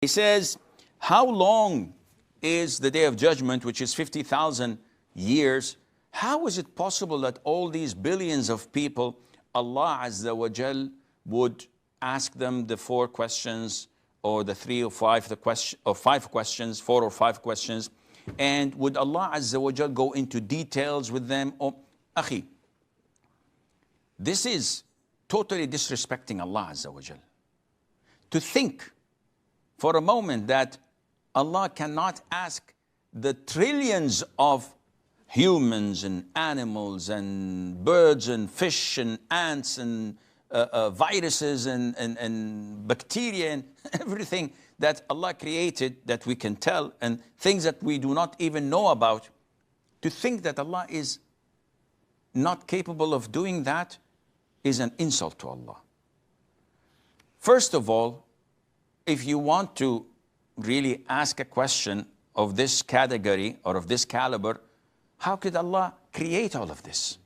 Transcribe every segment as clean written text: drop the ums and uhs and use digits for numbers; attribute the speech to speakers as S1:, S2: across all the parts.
S1: He says, how long is the day of judgment, which is 50,000 years? How is it possible that all these billions of people, Allah Azza wa Jal would ask them the 4 questions, or the 3 or 5, or 5 questions, 4 or 5 questions, and would Allah Azza wa Jal go into details with them? Oh, akhi, this is totally disrespecting Allah Azza wa Jal. To think for a moment that Allah cannot ask the trillions of humans and animals and birds and fish and ants and viruses and bacteria and everything that Allah created that we can tell, and things that we do not even know about, to think that Allah is not capable of doing that is an insult to Allah. First of all, if you want to really ask a question of this category or of this caliber, how could Allah create all of this?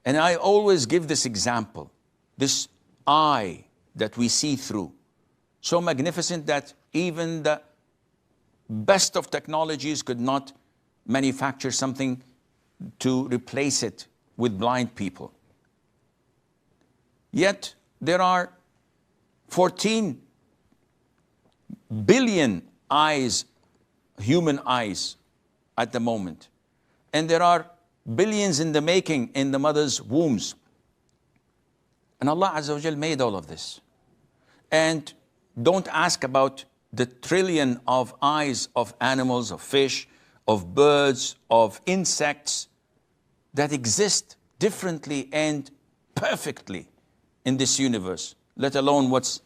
S1: And I always give this example, this eye that we see through, so magnificent that even the best of technologies could not manufacture something to replace it with blind people. Yet there are 14 billion eyes, human eyes at the moment. And there are billions in the making in the mother's wombs. And Allah Azza wa Jal made all of this. And don't ask about the trillion of eyes of animals, of fish, of birds, of insects that exist differently and perfectly in this universe, let alone what's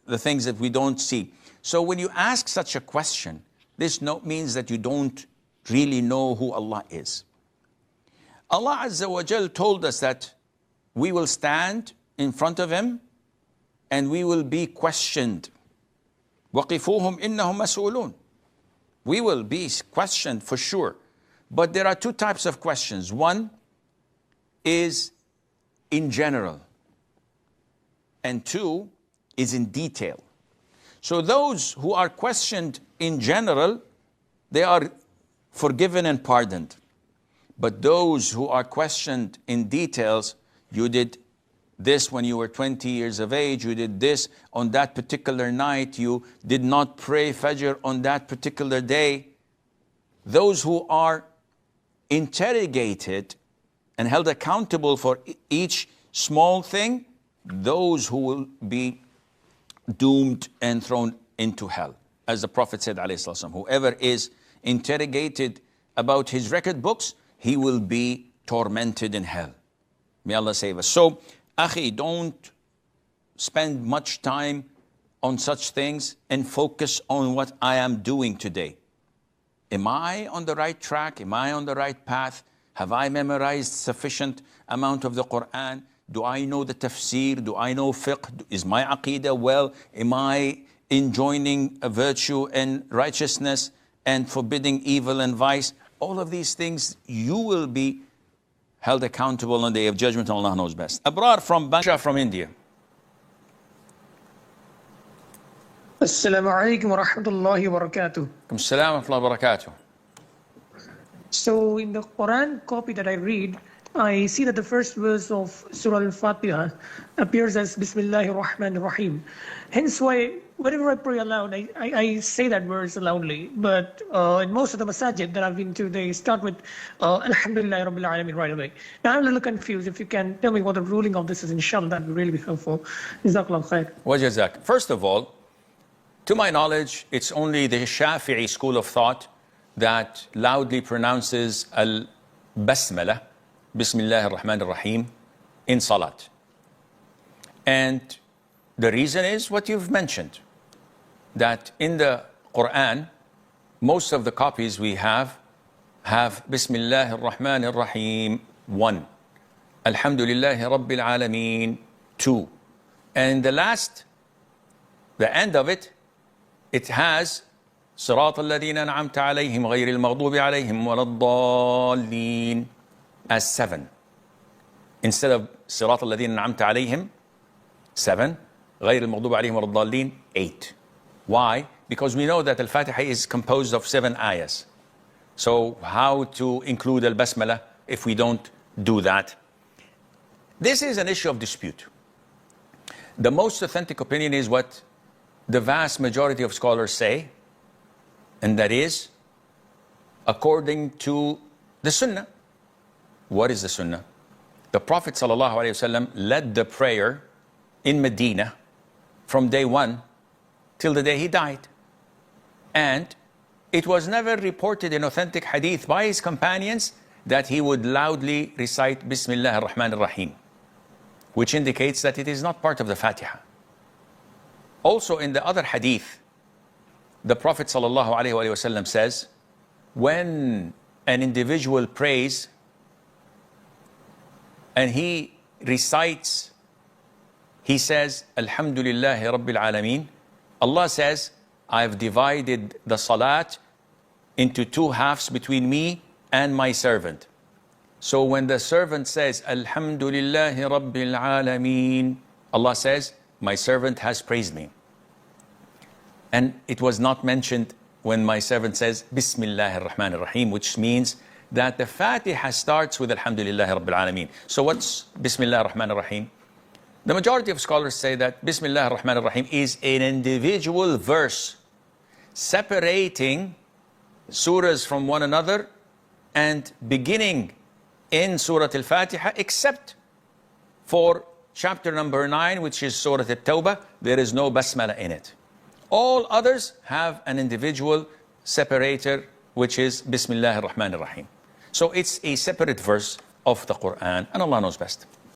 S1: the things that we don't see. So when you ask such a question, this means that you don't really know who Allah is. Allah Azza wa Jal told us that we will stand in front of Him and we will be questioned. وَقِفُوهُمْ إِنَّهُمْ مَسْئُولُونَ. We will be questioned for sure. But there are 2 types of questions. One is in general, and 2 is in detail. So those who are questioned in general, they are forgiven and pardoned. But those who are questioned in details, you did this when you were 20 years of age, you did this on that particular night, you did not pray Fajr on that particular day. Those who are interrogated and held accountable for each small thing, those who will be doomed and thrown into hell. As the Prophet said, ﷺ, whoever is interrogated about his record books, he will be tormented in hell. May Allah save us. So, akhi, don't spend much time on such things and focus on what I am doing today. Am I on the right track? Am I on the right path? Have I memorized sufficient amount of the Quran? Do I know the tafsir? Do I know fiqh? Is my aqidah well? Am I enjoining a virtue and righteousness and forbidding evil and vice? All of these things, you will be held accountable on the day of judgment, and Allah knows best. Abrar from Bangladesh, from India.
S2: Assalamu alaikum wa rahmatullahi wa barakatuh.
S1: Assalamu wa rahmatullahi wa barakatuh.
S2: So in the Quran copy that I read, I see that the first verse of Surah Al-Fatiha appears as Bismillahir Rahmanir Rahim. Hence why, whenever I pray aloud, I say that verse loudly. But in most of the masajid that I've been to, they start with Alhamdulillah Rabbil Alameen right away. Now I'm a little confused. If you can tell me what the ruling of this is, inshallah, that would really be helpful. Jazakallah khair.
S1: Wa jazak. First of all, to my knowledge, it's only the Shafi'i school of thought that loudly pronounces Al-Basmalah, Bismillah ar-Rahman ar-Rahim, in Salat. And the reason is what you've mentioned, that in the Quran, most of the copies we have Bismillah ar-Rahman ar-Rahim 1, Alhamdulillahi Rabbil Alameen 2. And the end of it, it has صراط الذين أنعمت عليهم غير المغضوب عليهم ولا الضالين as 7. Instead of صراط الذين أنعمت عليهم 7, غير المغضوب عليهم ولا الضالين 8. Why? Because we know that Al-Fatiha is composed of 7 ayahs. So how to include Al-Basmala if we don't do that? This is an issue of dispute. The most authentic opinion is what the vast majority of scholars say, and that is according to the Sunnah. What is the Sunnah? The Prophet ﷺ led the prayer in Medina from day 1 till the day he died. And it was never reported in authentic hadith by his companions that he would loudly recite Bismillah ar-Rahman ar-Rahim, which indicates that it is not part of the Fatiha. Also in the other hadith, the Prophet ﷺ says, when an individual prays and he recites, he says, Alhamdulillahi Rabbil Alameen, Allah says, I've divided the salat into 2 halves between me and my servant. So when the servant says, Alhamdulillahi Rabbil Alameen, Allah says, my servant has praised me. And it was not mentioned when my servant says, Bismillah ar-Rahman ar-Rahim, which means that the Fatiha starts with Alhamdulillahi Rabbil Alameen. So what's Bismillah ar-Rahman ar-Rahim? The majority of scholars say that Bismillah ar-Rahman ar-Rahim is an individual verse separating surahs from one another and beginning in Surah Al-Fatiha, except for chapter number 9, which is Surah At-Tawbah. There is no Basmala in it. All others have an individual separator, which is Bismillah ar-Rahman ar-Rahim. So it's a separate verse of the Quran, and Allah knows best.